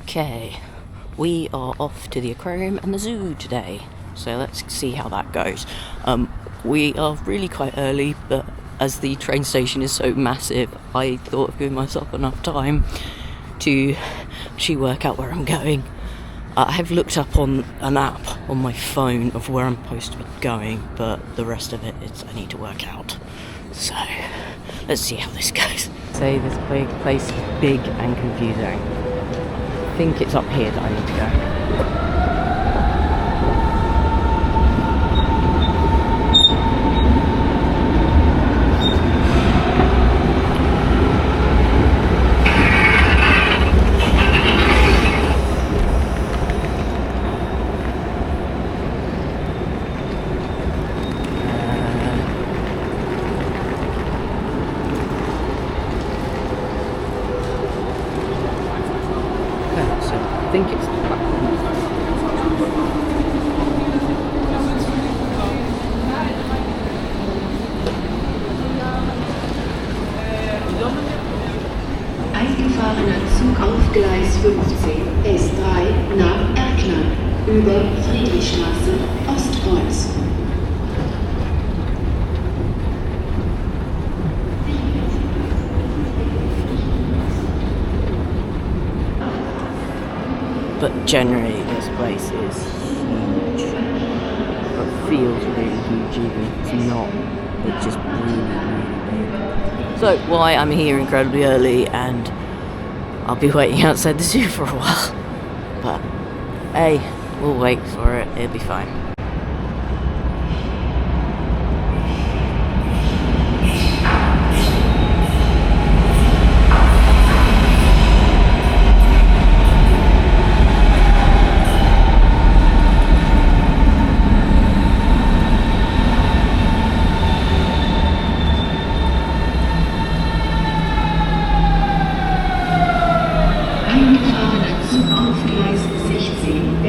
Okay, we are off to the aquarium and the zoo today, so let's see how that goes. We are really quite early, but as the train station is so massive, I thought of giving myself enough time to actually work out where I'm going. I have looked up on an app on my phone of where I'm supposed to be going, but the rest of it I need to work out. So, let's see how this goes. Say this place is big and confusing. I think it's up here that I need to go. I think it's the platform. Eingefahrener Zug auf Gleis 15, S3 nach Erkner, über Friedrichstraße, Ostkreuz. But generally this place is huge. It feels really huge even if it's not. It's just really, really big. So why I'm here incredibly early and I'll be waiting outside the zoo for a while. But hey, we'll wait for it, it'll be fine.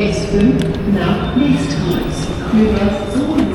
S5 nach Nestkreuz über Sohnsstadt.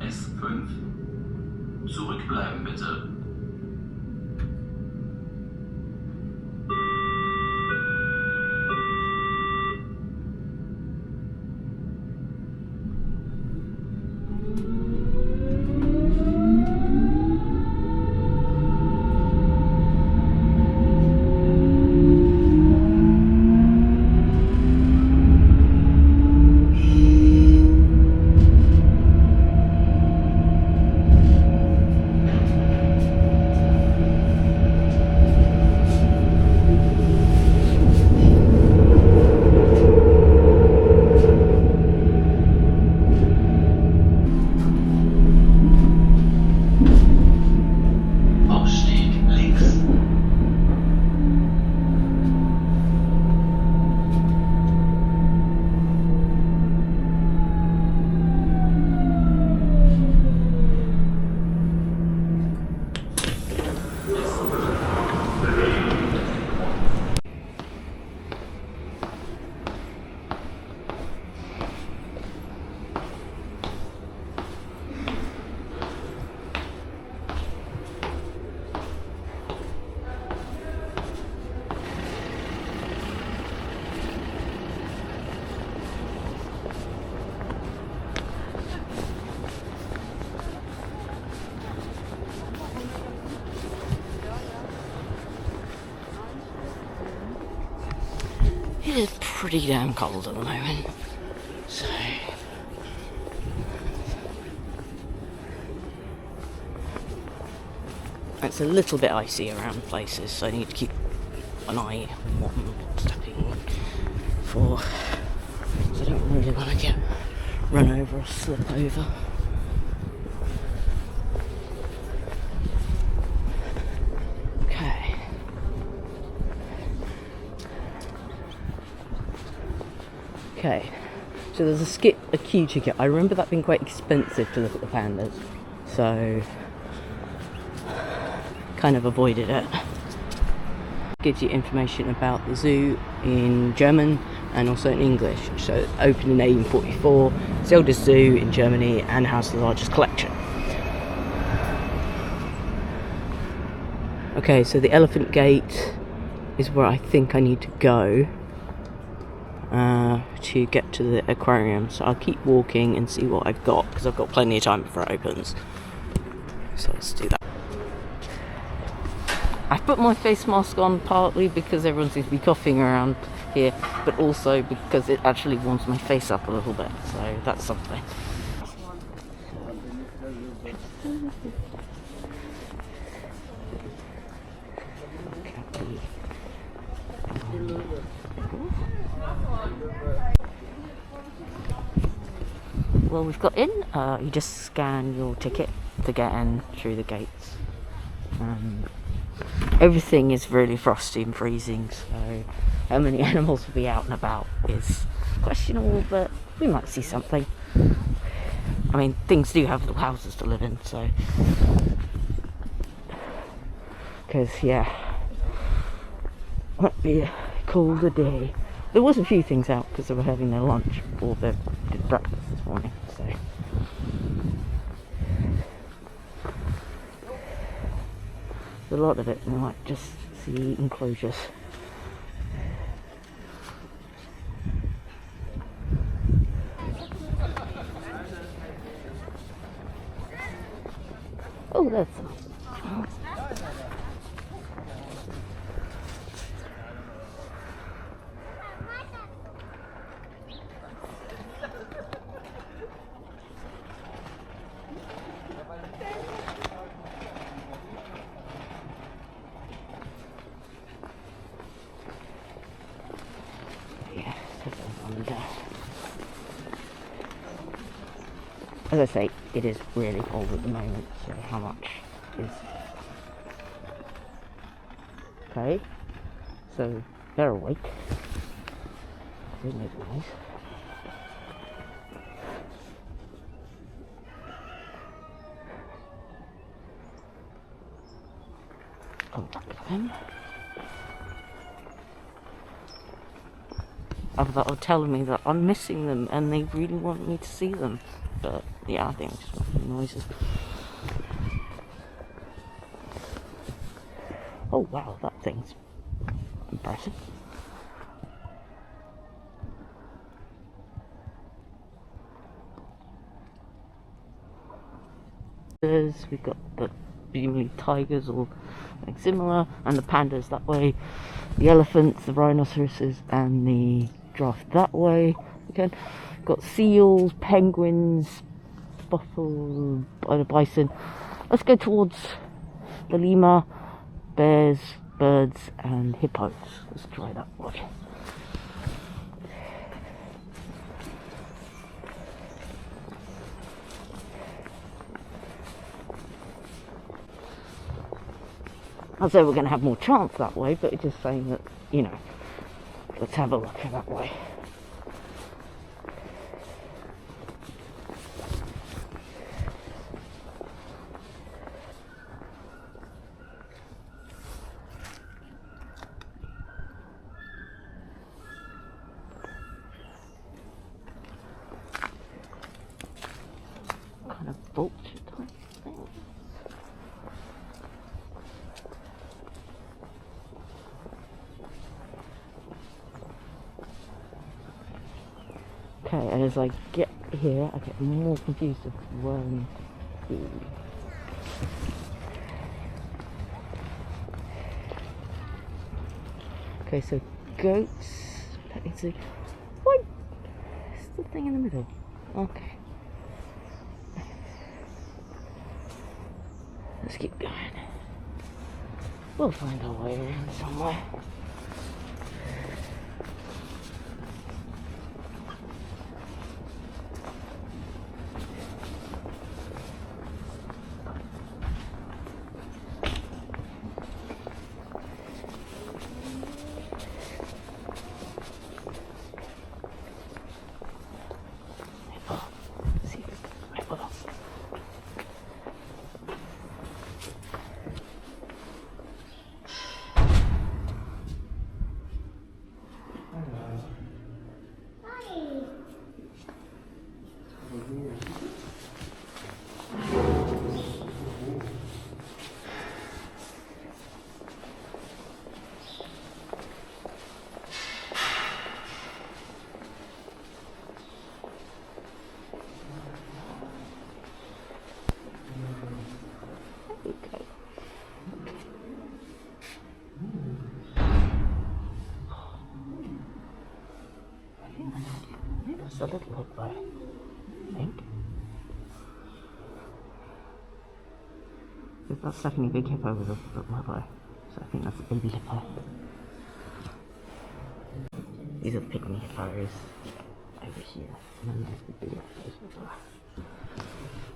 S5. Zurückbleiben bitte. Ausstieg links. It is pretty damn cold at the moment, so it's a little bit icy around places, so I need to keep an eye on what I'm stepping for, because I don't really want to get run over or slip over. Okay, so there's a queue ticket. I remember that being quite expensive to look at the pandas, so kind of avoided it. Gives you information about the zoo in German and also in English. So opened in 1844, it's the oldest zoo in Germany and has the largest collection. Okay, so the Elephant Gate is where I think I need to go to get to the aquarium, so I'll keep walking and see what I've got, because I've got plenty of time before it opens. So let's do that. I've put my face mask on partly because everyone seems to be coughing around here, but also because it actually warms my face up a little bit, so that's something. Well, we've got in. You just scan your ticket to get in through the gates. Everything is really frosty and freezing, so how many animals will be out and about is questionable, but we might see something. I mean, things do have little houses to live in, so. Because, yeah, might be a colder day. There was a few things out because they were having their lunch, or they did breakfast this morning, so. A lot of it we might just see enclosures. Oh, that's as I say, it is really cold at the moment, so how much is... Okay, so they're awake. They make noise. Contact with them. Either that or telling me that I'm missing them and they really want me to see them. But Yeah, I think it's just making noises. Oh wow, that thing's impressive. We've got the presumably tigers or like similar, and the pandas that way, the elephants, the rhinoceroses, and the giraffe that way. Again, got seals, penguins, buffalo, bison. Let's go towards the lemur, bears, birds, and hippos. Let's try that one. I say we're going to have more chance that way, but it's just saying that, you know, let's have a look at that way. Kind of vulture type thing. Okay, and as I get here, I get more confused of where I need to be. Okay, so goats. Let me see. What? It's the thing in the middle. Okay. Let's keep going. We'll find our way around somewhere. A little hippo, I think. That's definitely a big hippo with a little hippo, so I think that's a baby hippo. These are pygmy hippos over here, and then there's the big hippos,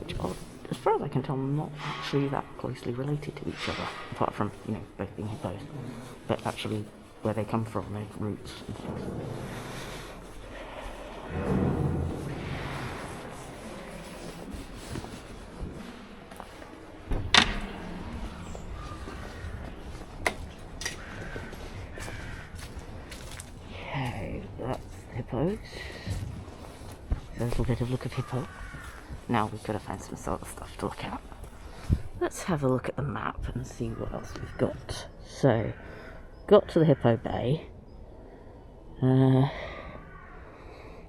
which are, as far as I can tell, not actually that closely related to each other, apart from, you know, both being hippos, but actually where they come from, their roots and things. Okay, that's the hippos. So a little bit of look of hippo. Now we've got to find some sort of stuff to look at. Let's have a look at the map and see what else we've got. So, got to the Hippo Bay.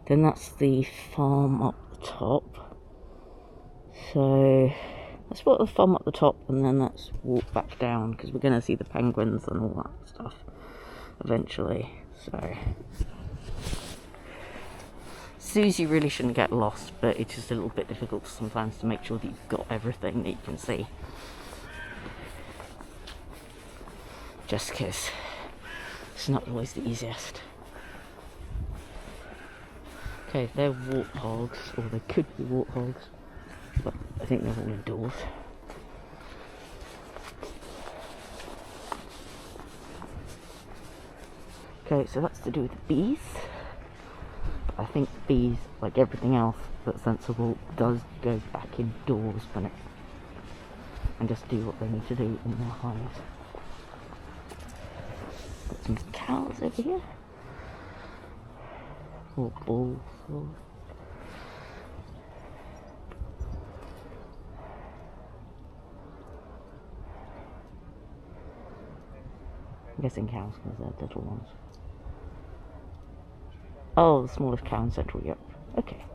Then that's the farm up the top. So let's put the farm up the top and then let's walk back down because we're going to see the penguins and all that stuff eventually. So zoos, you really shouldn't get lost, but it's just a little bit difficult sometimes to make sure that you've got everything that you can see. Just because it's not always the easiest. Okay, they're warthogs, or they could be warthogs, but I think they're all indoors. Okay, so that's to do with the bees. But I think bees, like everything else that's sensible, does go back indoors when it, and just do what they need to do in their hives. Got some cows over here. Or bulls. Or... guessing cows because they're little ones. Oh, the smallest cow in Central Europe. Okay.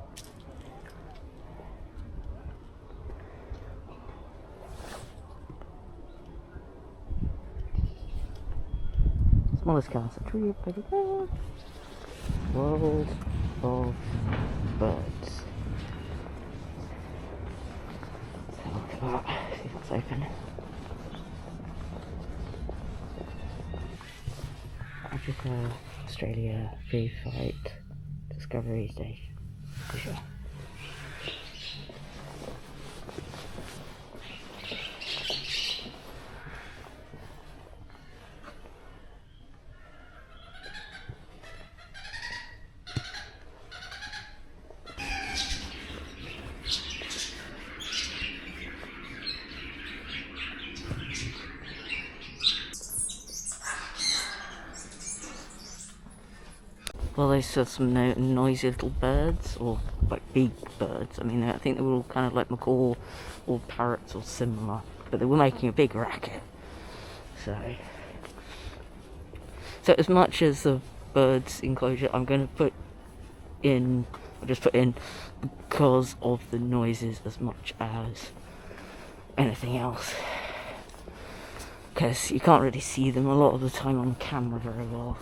Smallest cow in Central Europe, over there. World of birds. Let's have a look at that, see if it's open. Africa, Australia, Free Fight, Discovery Station. For sure. Well, they saw some noisy little birds, or like big birds. I mean, I think they were all kind of like macaw or parrots or similar, but they were making a big racket. So as much as the birds enclosure, I'm going to put in, I'll just put in because of the noises as much as anything else. Because you can't really see them a lot of the time on camera very well.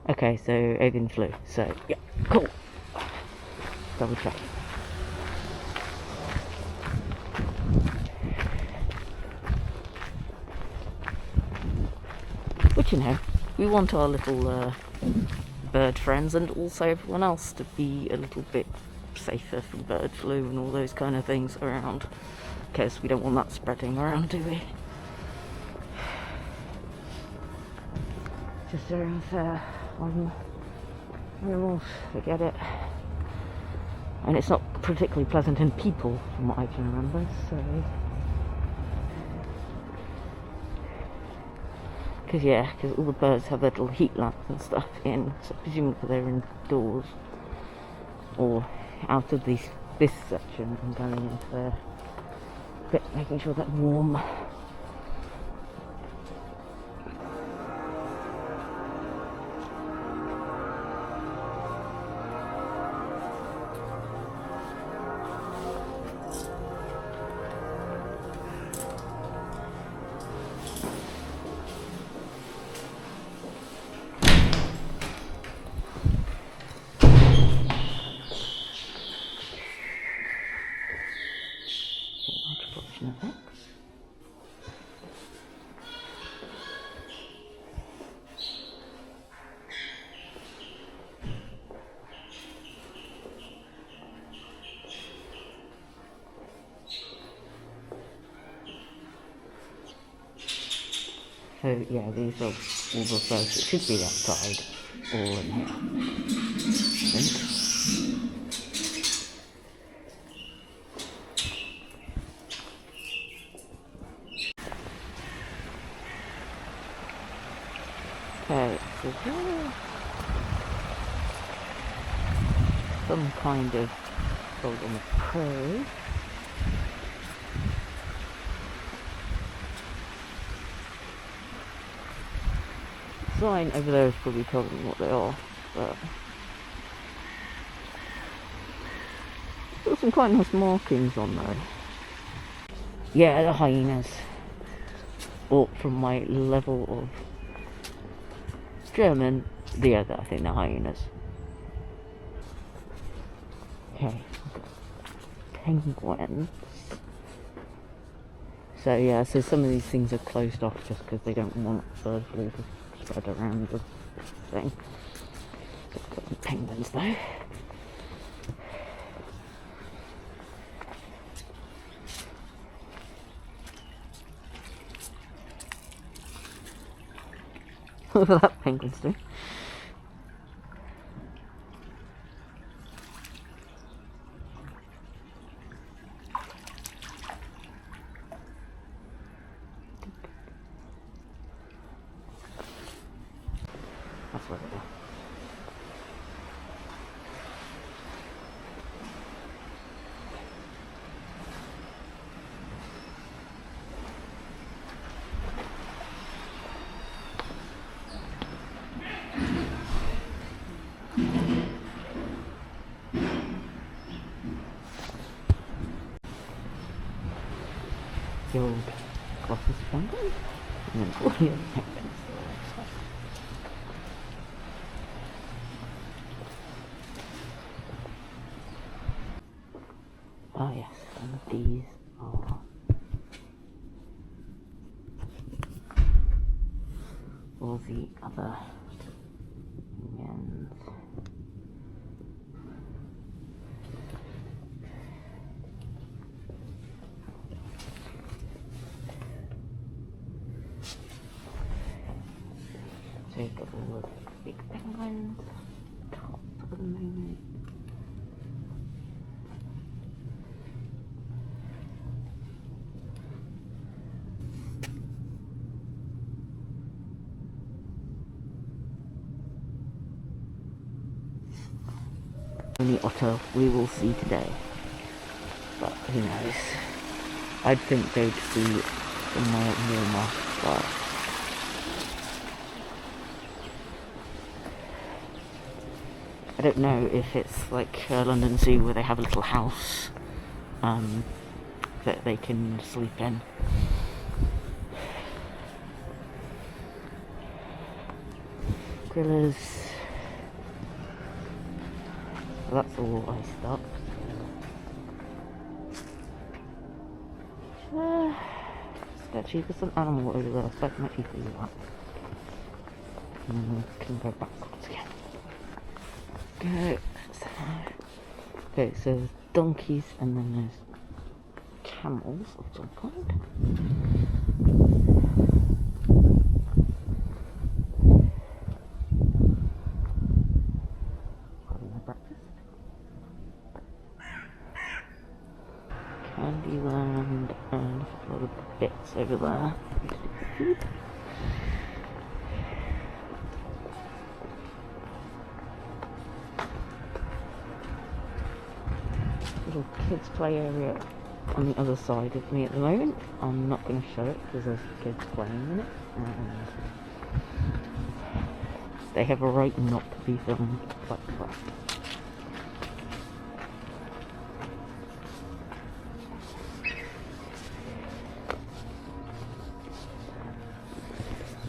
Okay, so avian flu. So yeah, cool. Double check. But you know, we want our little bird friends and also everyone else to be a little bit safer from bird flu and all those kind of things around, because we don't want that spreading around, do we? Just very unfair on animals, I get it. And it's not particularly pleasant in people, from what I can remember, so... Because all the birds have their little heat lamps and stuff in, so presumably they're indoors. Or out of this section and going into their bit, making sure they're warm. So yeah, these are all the birds that should be outside, all in here, I think. Okay, so here, some kind of golden prairie. Sign over there is probably telling me what they are, but there's some quite nice markings on there. Yeah, the hyenas. Or from my level of German, I think they're hyenas. Okay, penguins. So yeah, so some of these things are closed off just because they don't want bird flu to spread around the thing. So I've got some penguins though. Look at that penguin's doing. That's where they are. killed Colossus penguins, and then all the other penguins. Oh yes, and these are all the other penguins. So you've got all the big penguins top at the moment. Only otter we will see today, but who knows? I'd think they'd be somewhere warmer, but I don't know if it's like London Zoo where they have a little house that they can sleep in. Gorillas. Well, that's all iced up. Sketchy, there's an animal over there, so I can actually see that. And we can go backwards again. Go. Okay, so there's donkeys and then there's camels of some kind. Having their breakfast. Candyland and a lot of bits over there. Food. Little kids play area on the other side of me at the moment. I'm not going to show it because there's kids playing in it and they have a right not to be filmed like that.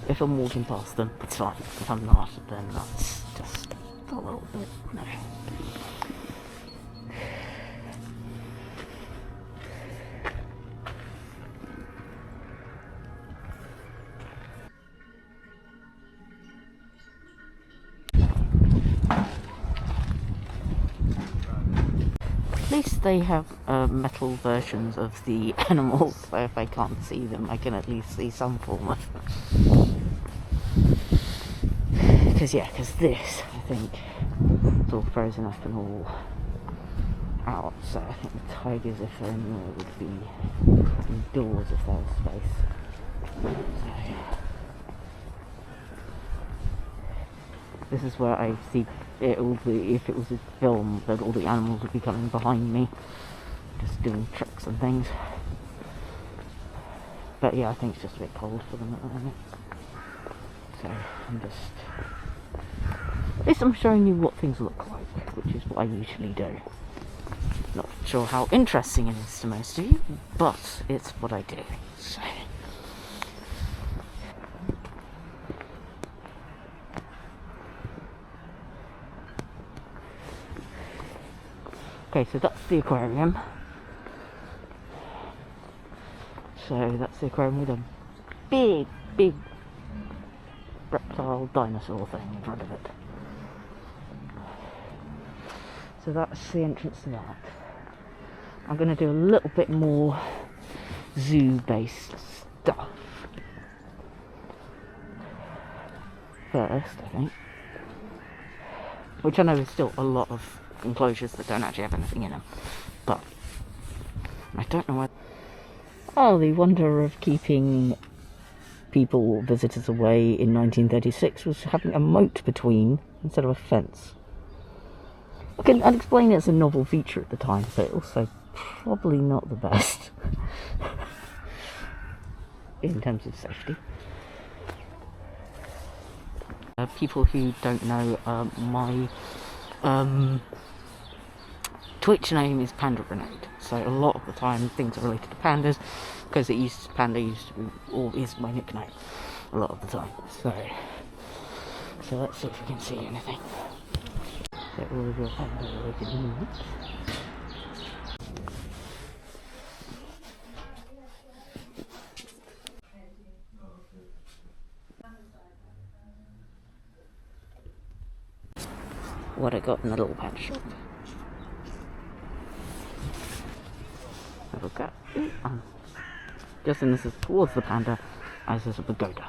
If I'm walking past them, it's fine. If I'm not, then that's just a little bit, no. At least they have metal versions of the animals, so if I can't see them, I can at least see some form of them. Because this, I think, is all frozen up and all out, so I think the tigers, if they're in there, would be indoors if there was space. So, this is where I see it will be, if it was a film, that all the animals would be coming behind me, just doing tricks and things. But yeah, I think it's just a bit cold for them at the moment. So I'm just, at least I'm showing you what things look like, which is what I usually do. Not sure how interesting it is to most of you, but it's what I do. So. Okay, so that's the aquarium. So that's the aquarium with a big reptile dinosaur thing in front of it. So that's the entrance to that. I'm going to do a little bit more zoo-based stuff first, I think. Which I know is still a lot of enclosures that don't actually have anything in them, but I don't know why. Oh, the wonder of keeping people, visitors away in 1936 was having a moat between instead of a fence. I'd explain it as a novel feature at the time, but also probably not the best in terms of safety. People who don't know, my Twitch name is Panda Grenade, so a lot of the time things are related to pandas, because Panda used to be, or is my nickname a lot of the time. So let's see if we can see anything. Get all of your panda related movements. What I got in the little panda shop. Have a look at. Just in this is towards the panda, as is a pagoda.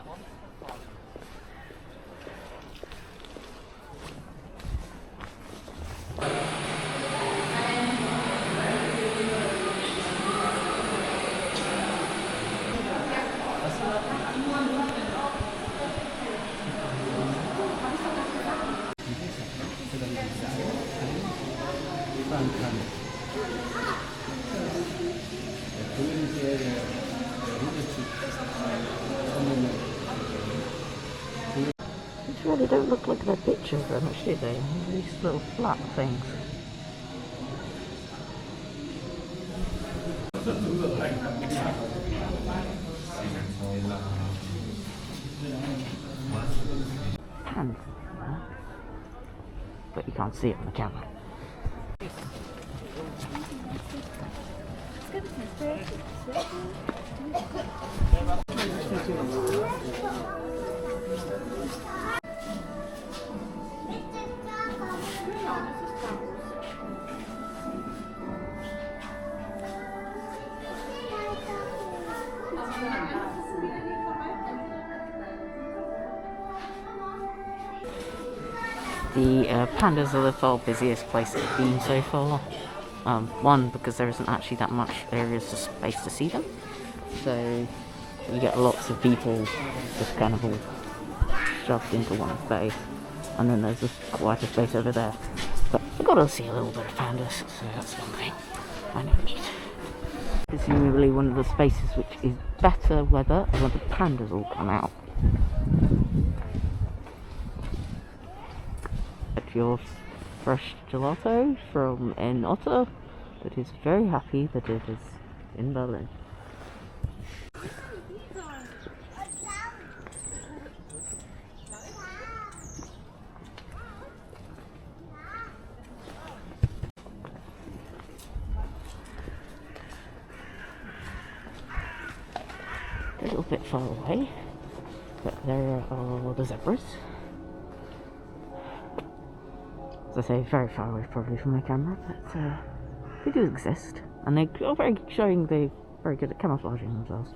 These really don't look like their pictures very much, do they? These little flat things. Panda, but you can't see it on the camera. The pandas are the far busiest place they've been so far. One, because there isn't actually that much areas of space to see them, so you get lots of people just kind of all shoved into one space, and then there's this quieter space over there. But I've got to see a little bit of pandas, so that's one thing I never need. Presumably one of the spaces which is better weather and where the pandas all come out. Your fresh gelato from an otter that is very happy that it is in Berlin. A little bit far away, but there are the zebras. As I say, very far away probably from my camera, but they do exist, and they are very good at camouflaging themselves.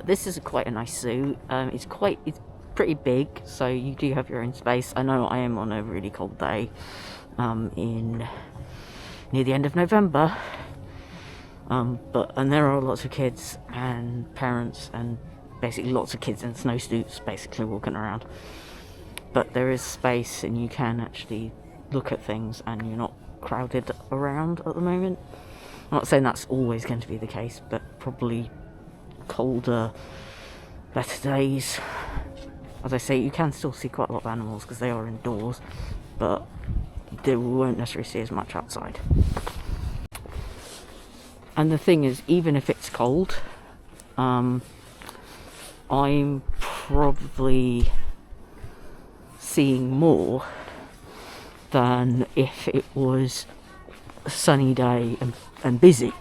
This is quite a nice zoo. It's pretty big, so you do have your own space. I know I am on a really cold day, near the end of November, and there are lots of kids and parents and basically lots of kids in snowsuits basically walking around. But there is space and you can actually look at things and you're not crowded around at the moment. I'm not saying that's always going to be the case, but probably colder, better days. As I say, you can still see quite a lot of animals because they are indoors, but you won't necessarily see as much outside. And the thing is, even if it's cold, I'm probably seeing more than if it was a sunny day and busy,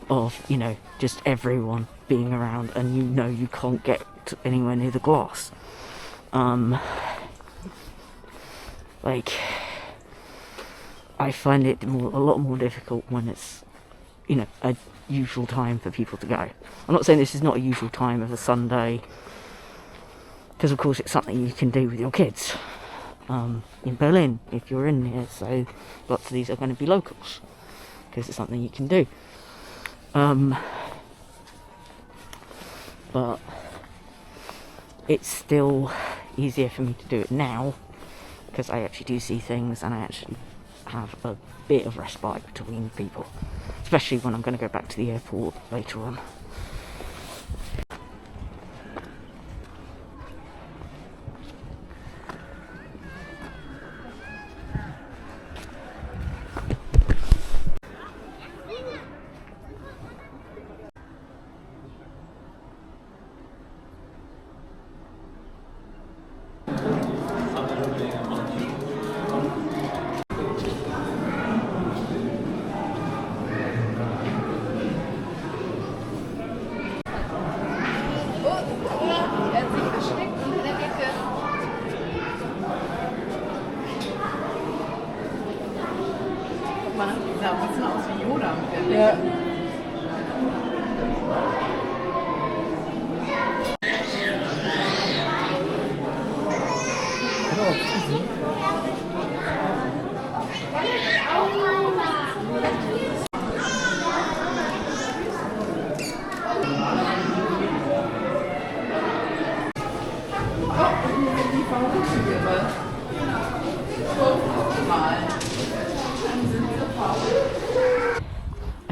of, you know, just everyone being around and you know you can't get anywhere near the glass. Like, I find it a lot more difficult when it's, you know, a usual time for people to go. I'm not saying this is not a usual time of a Sunday, because of course it's something you can do with your kids in Berlin if you're in here, so lots of these are going to be locals because it's something you can do, but it's still easier for me to do it now because I actually do see things and I actually have a bit of respite between people, especially when I'm going to go back to the airport later on.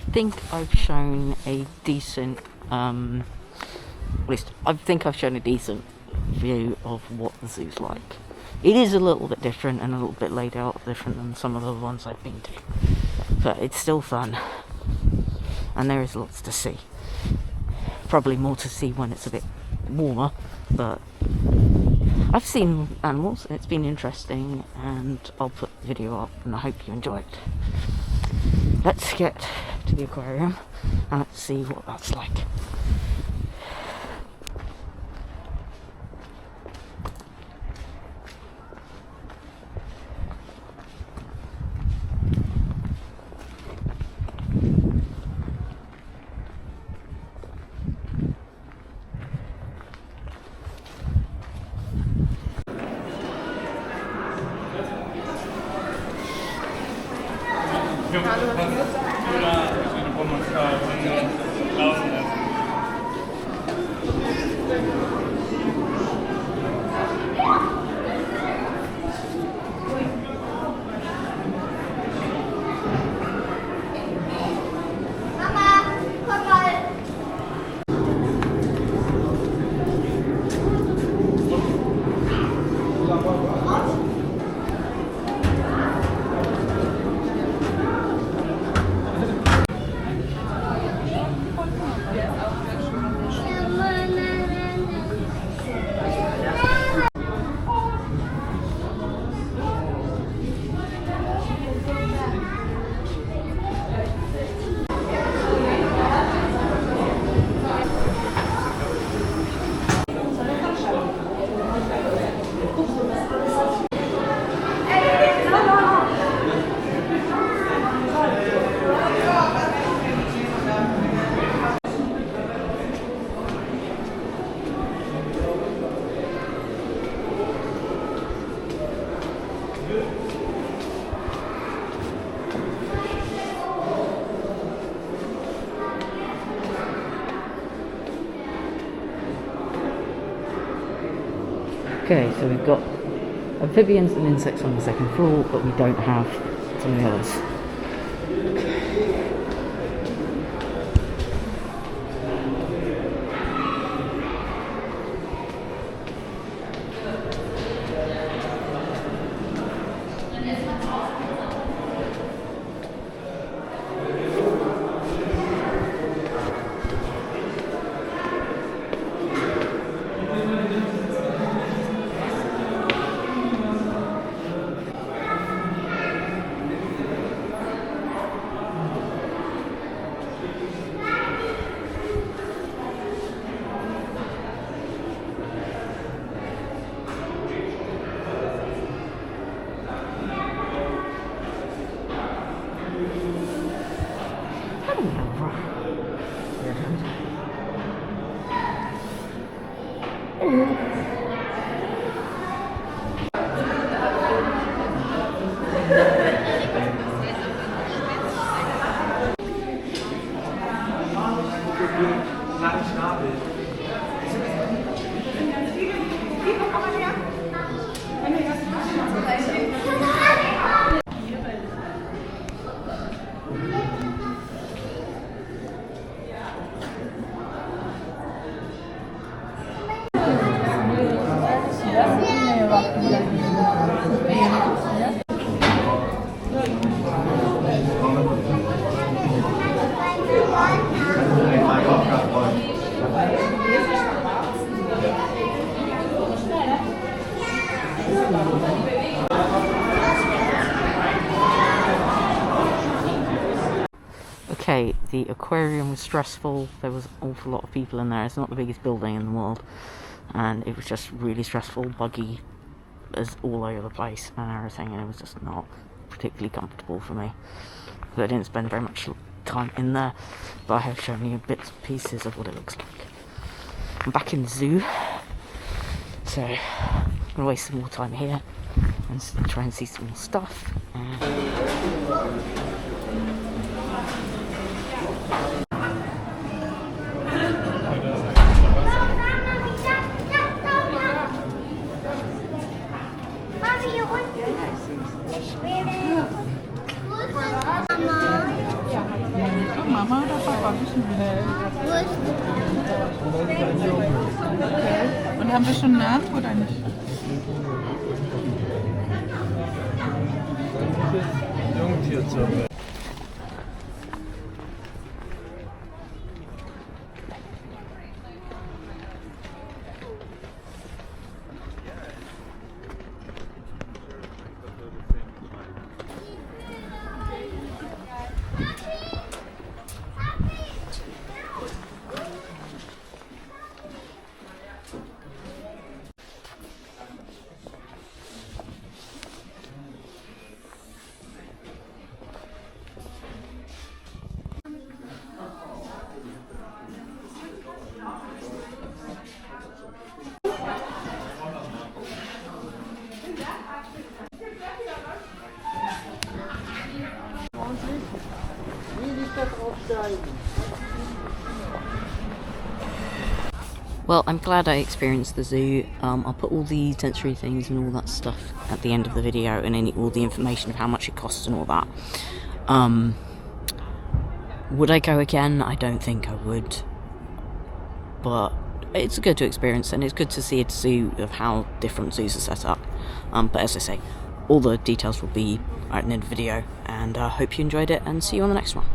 I think I've shown a decent, at least I think I've shown a decent view of what the zoo's like. It is a little bit different and a little bit laid out different than some of the ones I've been to, but it's still fun, and there is lots to see. Probably more to see when it's a bit warmer, but I've seen animals, it's been interesting, and I'll put the video up, and I hope you enjoy it. Let's get to the aquarium and let's see what that's like. Okay, so we've got amphibians and insects on the second floor, but we don't have some of the others. Okay, the aquarium was stressful. There was an awful lot of people in there. It's not the biggest building in the world, and it was just really stressful, buggy as all over the place and everything, and it was just not particularly comfortable for me. But I didn't spend very much time in there, but I have shown you bits and pieces of what it looks like. I'm back in the zoo, so I'm gonna waste some more time here and try and see some more stuff. Mama oder Papa wissen wir. Okay. Und haben wir schon einen Namen oder nicht? Jungtier. Well, I'm glad I experienced the zoo. I'll put all the sensory things and all that stuff at the end of the video, and all the information of how much it costs and all that. Would I go again? I don't think I would. But it's good to experience, and it's good to see a zoo of how different zoos are set up. But as I say, all the details will be right in the video, and I hope you enjoyed it, and see you on the next one.